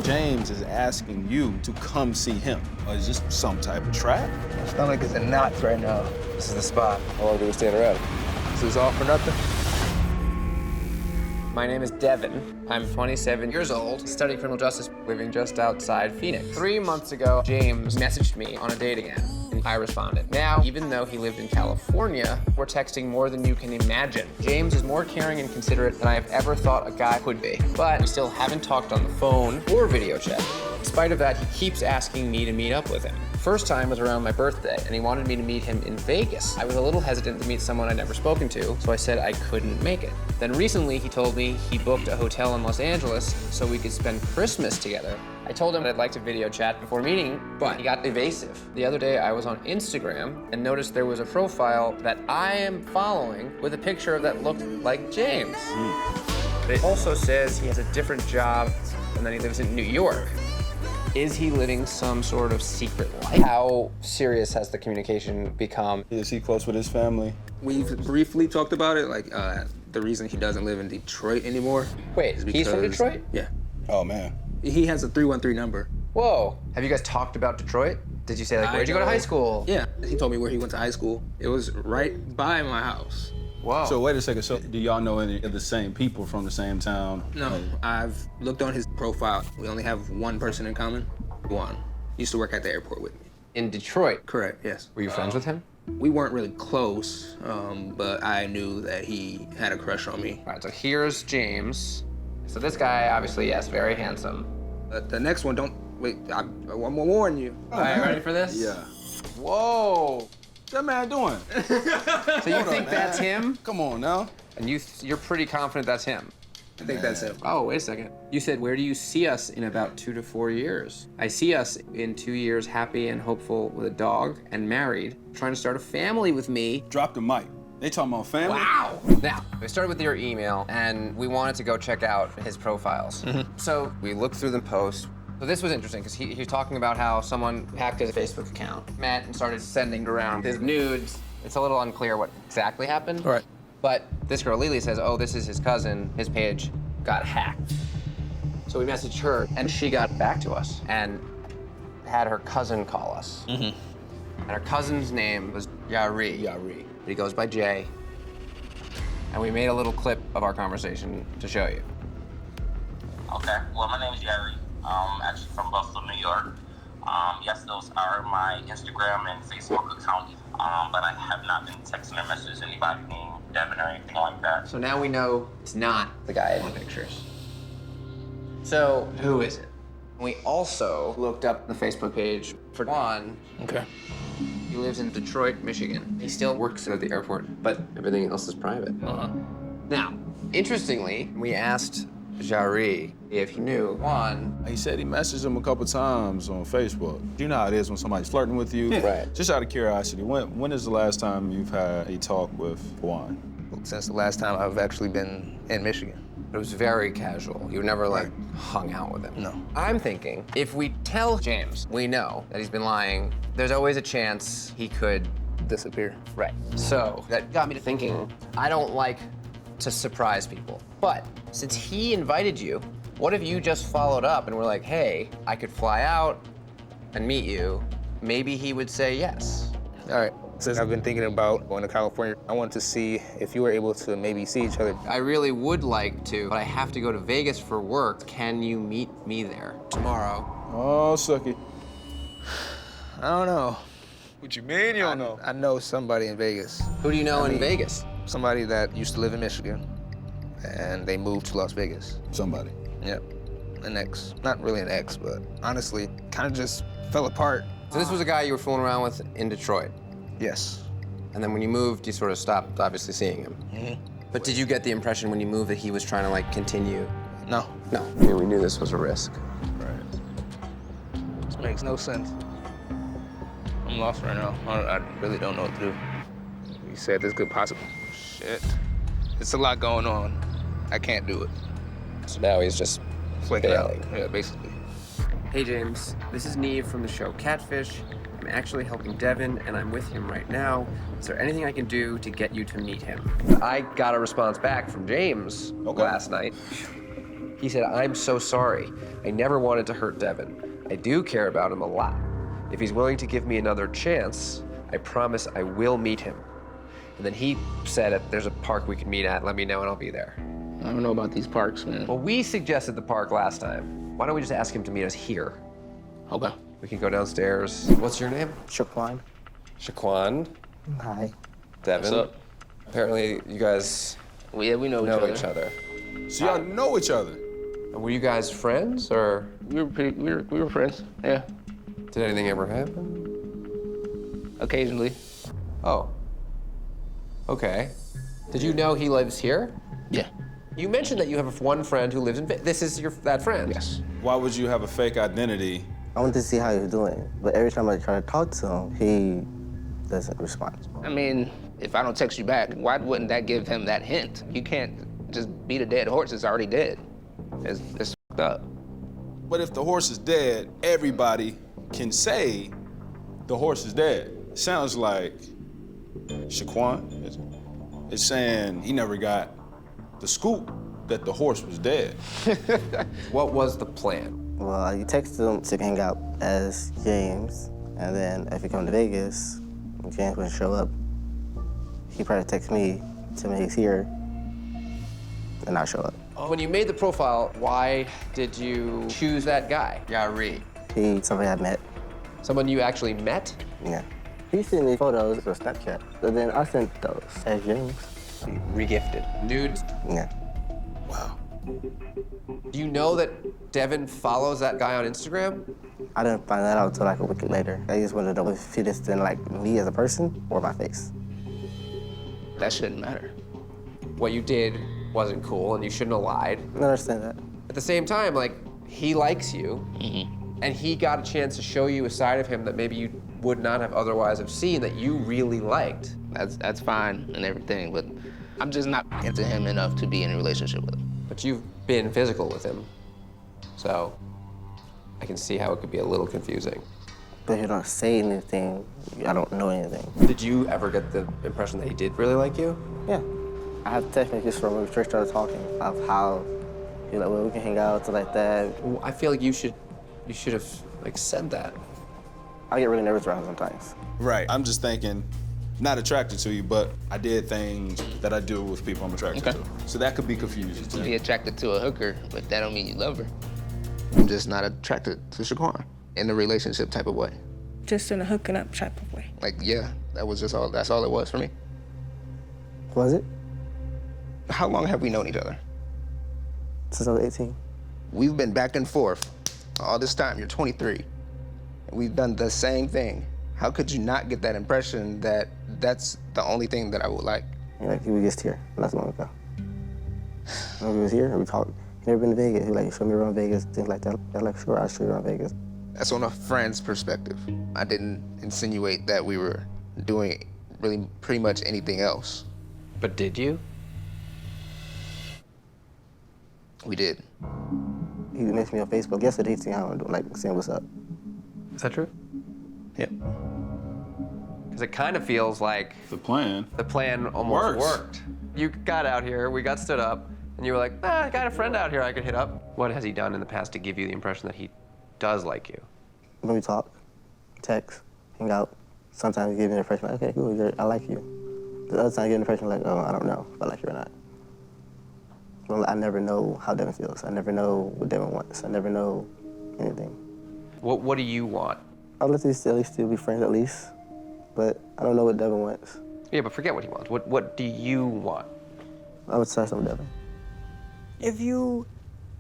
James is asking you to come see him. Is this some type of trap? My stomach is in knots right now. This is the spot. How long do we stand around? This is all for nothing. My name is Devin. I'm 27 years old, studying criminal justice, living just outside Phoenix. 3 months ago, James messaged me on a date again, and I responded. Now, even though he lived in California, we're texting more than you can imagine. James is more caring and considerate than I have ever thought a guy could be. But we still haven't talked on the phone or video chat. In spite of that, he keeps asking me to meet up with him. First time was around my birthday, and he wanted me to meet him in Vegas. I was a little hesitant to meet someone I'd never spoken to, so I said I couldn't make it. Then recently, he told me he booked a hotel in Los Angeles so we could spend Christmas together. I told him I'd like to video chat before meeting, but he got evasive. The other day, I was on Instagram and noticed there was a profile that I am following with a picture that looked like James. It also says he has a different job and that he lives in New York. Is he living some sort of secret life? How serious has the communication become? Is he close with his family? We've briefly talked about it, like the reason he doesn't live in Detroit anymore. Wait, he's from Detroit? Yeah. Oh, man. He has a 313 number. Whoa. Have you guys talked about Detroit? Did you say, like, where'd you go to high school? Yeah, he told me where he went to high school. It was right by my house. Whoa. So wait a second, so do y'all know any of the same people from the same town? No, I've looked on his profile. We only have one person in common. Juan. Used to work at the airport with me. In Detroit? Correct, yes. Were you friends with him? We weren't really close, but I knew that he had a crush on me. All right, so here's James. So this guy, obviously, yes, very handsome. The next one, don't, wait, I want to warn you. All right, ready for this? Yeah. Whoa. What's that man doing? So you think that's him? Come on now. And you're pretty confident that's him? I think that's him. Oh, wait a second. You said, where do you see us in about 2 to 4 years? I see us in 2 years happy and hopeful with a dog and married, trying to start a family with me. Drop the mic. They talking about family? Wow. Now, we started with your email, and we wanted to go check out his profiles. So we looked through the post. So this was interesting, because he was talking about how someone hacked his Facebook account, met and started sending around his nudes. It's a little unclear what exactly happened. All right. But this girl, Lily, says, oh, this is his cousin. His page got hacked. So we messaged her, and she got back to us and had her cousin call us. And her cousin's name was Yari. Yari. He goes by Jay. And we made a little clip of our conversation to show you. Okay, well, my name is Yari. Actually from Buffalo, New York. Yes, those are my Instagram and Facebook accounts, but I have not been texting or messaging anybody named Devin or anything like that. So now we know it's not the guy in the pictures. So who is it? We also looked up the Facebook page for Juan. Okay. He lives in Detroit, Michigan. He still works at the airport, but everything else is private. Now, interestingly, we asked Jari if he knew Juan. He said he messaged him a couple times on Facebook. You know how it is when somebody's flirting with you. Right. Just out of curiosity, when is the last time you've had a talk with Juan? Since the last time I've actually been in Michigan. It was very casual. You never, like, hung out with him. No. I'm thinking, if we tell James we know that he's been lying, there's always a chance he could Disappear. Right. So that got me to thinking, I don't like to surprise people. But since he invited you, what if you just followed up and were like, hey, I could fly out and meet you? Maybe he would say yes. All right. Since I've been thinking about going to California, I wanted to see if you were able to maybe see each other. I really would like to, but I have to go to Vegas for work. Can you meet me there tomorrow? Oh, sucky. I don't know. What you mean you don't know? I know somebody in Vegas. Who do you know in Vegas? Somebody that used to live in Michigan, and they moved to Las Vegas. Somebody. Yep. An ex. Not really an ex, but honestly, kind of just fell apart. So this was a guy you were fooling around with in Detroit. Yes. And then when you moved, you sort of stopped, obviously, seeing him. But did you get the impression when you moved that he was trying to, like, continue? No. No. I mean, we knew this was a risk. Right. This makes no sense. I'm lost right now. I really don't know what to do. You said this could possibly... Shit. It's a lot going on. I can't do it. So now he's just Flaking out. bailing. Yeah, basically. Hey, James. This is Neve from the show Catfish. I'm actually helping Devin, and I'm with him right now. Is there anything I can do to get you to meet him? I got a response back from James last night. He said, I'm so sorry. I never wanted to hurt Devin. I do care about him a lot. If he's willing to give me another chance, I promise I will meet him. And then he said, if there's a park we can meet at, let me know and I'll be there. I don't know about these parks, man. Well, we suggested the park last time. Why don't we just ask him to meet us here? Okay. We can go downstairs. What's your name? Shaquan. Shaquan. Hi. Devin. What's up? Apparently, you guys Well, yeah, we know each other. So y'all know each other? Were you guys friends, or We were friends. Yeah. did anything ever happen? Occasionally. Oh. Okay. Did you know he lives here? Yeah. You mentioned that you have one friend who lives in. This is that friend. Yes. Why would you have a fake identity? I wanted to see how he was doing, but every time I try to talk to him, he doesn't respond. I mean, if I don't text you back, why wouldn't that give him that hint? You can't just beat a dead horse. It's already dead. It's fucked up. But if the horse is dead, everybody can say the horse is dead. Sounds like Shaquan is saying he never got the scoop that the horse was dead. What was the plan? Well, I texted him to hang out as James, and then if he come to Vegas, James wouldn't show up. He probably text me, tell me he's here, and not show up. When you made the profile, why did you choose that guy, Yari? He's somebody I met. Someone you actually met? Yeah. He sent me photos for Snapchat, but then I sent those as James. Regifted. Nudes? Yeah. Wow. Do you know that Devin follows that guy on Instagram? I didn't find that out until like a week later. I just wanted to know if he just didn't like me as a person or my face. That shouldn't matter. What you did wasn't cool and you shouldn't have lied. I understand that. At the same time, like, he likes you, and he got a chance to show you a side of him that maybe you would not have otherwise have seen that you really liked. That's fine and everything, but I'm just not into him enough to be in a relationship with him. But you've been physical with him, so I can see how it could be a little confusing. But if you don't say anything, I don't know anything. Did you ever get the impression that he did really like you? Yeah. I have text messages from when we first started talking of how he's like, well, we can hang out, stuff like that. Well, I feel like you should have like said that. I get really nervous around him sometimes. Right. I'm just thinking, not attracted to you, but I did things that I do with people I'm attracted to. So that could be confusing to You be me. attracted to a hooker, but that don't mean you love her. I'm just not attracted to Shaquan in a relationship type of way. Just in a hooking up type of way. Like, yeah, that's all it was for me. Was it? How long have we known each other? Since I was 18. We've been back and forth all this time. You're 23. And we've done the same thing. How could you not get that impression that that's the only thing that I would like? He like, he was just here, not so long ago. When we was here, and we talked. He never been to Vegas. He like, show me around Vegas, things like that. I was like, sure, I'll show you around Vegas. That's on a friend's perspective. I didn't insinuate that we were doing really pretty much anything else. But did you? We did. He messaged me on Facebook yesterday, he seen how I'm doing, like, saying what's up. Is that true? Yep. Because it kind of feels like The plan. the plan almost Works. worked. You got out here, we got stood up, and you were like, I got a friend out here I could hit up. What has he done in the past to give you the impression that he does like you? When we talk, text, hang out, sometimes he gives me the impression like, okay, cool, I like you. The other time, I get the impression like, oh, I don't know if I like you or not. Well, I never know how Devin feels. I never know what Devin wants. I never know anything. What do you want? I'd like to at least still be friends at least, but I don't know what Devin wants. Yeah, but forget what he wants. What do you want? I would try something with Devin. If you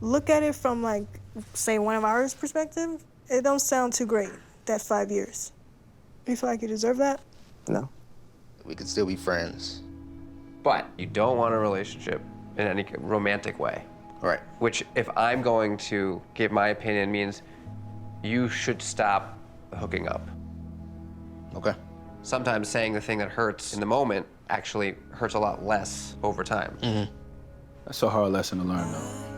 look at it from like, say one of ours perspective, it don't sound too great, that 5 years. You feel like you deserve that? No. We could still be friends. But you don't want a relationship in any romantic way. Right. Which, if I'm going to give my opinion, means you should stop hooking up. Okay. Sometimes saying the thing that hurts in the moment actually hurts a lot less over time. That's a hard lesson to learn, though.